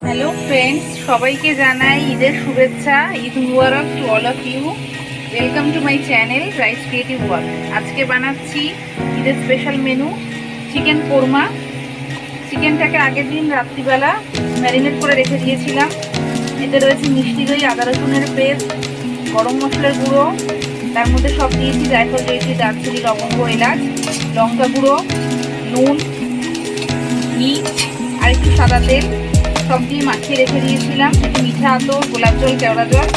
Hello friends, সবাইকে জানাই ঈদের শুভেচ্ছা। Eid Mubarak to all of you. Welcome to my channel rice creative work. আজকে বানাচ্ছি ঈদের স্পেশাল মেনু চিকেন কোরমা। চিকেনটাকে আগের দিন রাত্রিবেলা ম্যারিনেট করে রেখে দিয়েছিলাম। এতে রয়েছে মিষ্টি দই, আদা রসুনের পেস্ট, গরম মশলার গুঁড়ো, তার মধ্যে সব দিয়েছি জায়ফল, জয়িত্রী, দারচিনি, লবঙ্গ, এলাচ, লঙ্কা গুঁড়ো, নুন, ঘি আর একটু সাদা তেল সব দিয়ে মাখিয়ে রেখে দিয়েছিলাম। মিঠা আতর, গোলাপ জল, কেওড়া জল।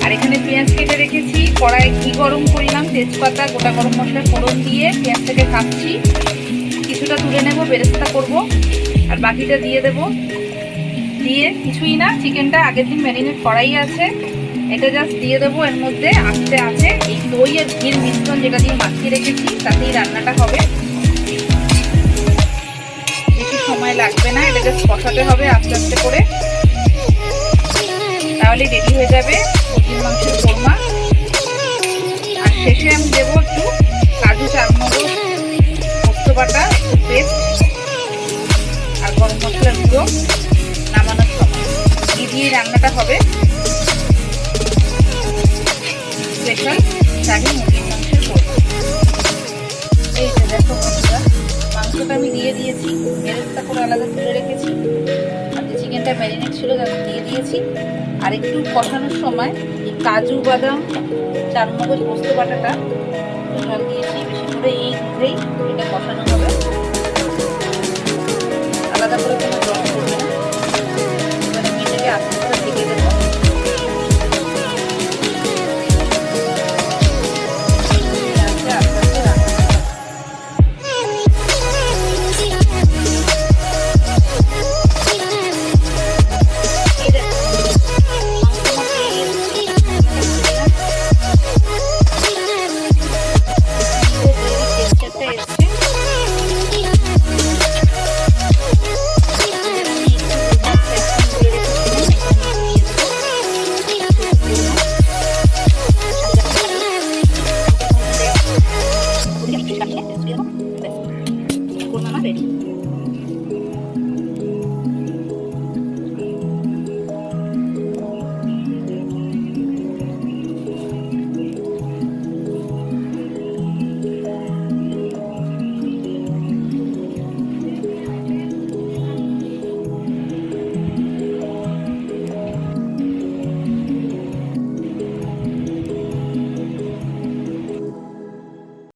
আর এখানে পেঁয়াজ কেটে রেখেছি। কড়াইয়ে ঘি গরম করলাম, তেজপাতা, গোটা গরম মশলা ফোড়ন দিয়ে পেঁয়াজটাকে ভাজছি। কিছুটা তুলে নেব, বেরেস্তা করব, আর বাকিটা দিয়ে দেব। দিয়ে কিছুই না, চিকেনটা আগের দিন ম্যারিনেট করাই আছে, এটা জাস্ট দিয়ে দেবো। এর মধ্যে আস্তে আছে এই দই আর ঘির মিশ্রণ যেটা দিয়ে মাখিয়ে রেখেছি, তাতেই রান্নাটা হবে। সময় লাগবে না, এটা জাস্ট কষাতে হবে আস্তে আস্তে করে, তাহলে রেডি হয়ে যাবে মুরগির মাংসের কোরমা। আর শেষে আমি দেবো একটু কাজু, চারমগজ, পোস্ত বাটা, একটু পেস্ট আর গরম মশলার গুঁড়ো। নামানোর সময় ঘি দিয়ে রান্নাটা হবে। স্পেশাল শাহী মুরগির মাংসের কোরমা। এই যে দেখো বন্ধুরা, মাংসটা আমি দিয়ে দিয়েছি, বেরেস্তা করে আলাদা তুলে রেখেছি, আর যে চিকেনটা ম্যারিনেট ছিল তাতে দিয়ে দিয়েছি। আর একটু কষানোর সময় এই কাজু, বাদাম, চারমগজ, পোস্ত বাটাটা একটু জল দিয়েছি বেশি করে। এই দুধেই এটা কষানো হবে, আলাদা করে কোনো জল করবে না। এবারে আমি এটাকে আস্তে করে ঢেকে দেবো। Ready.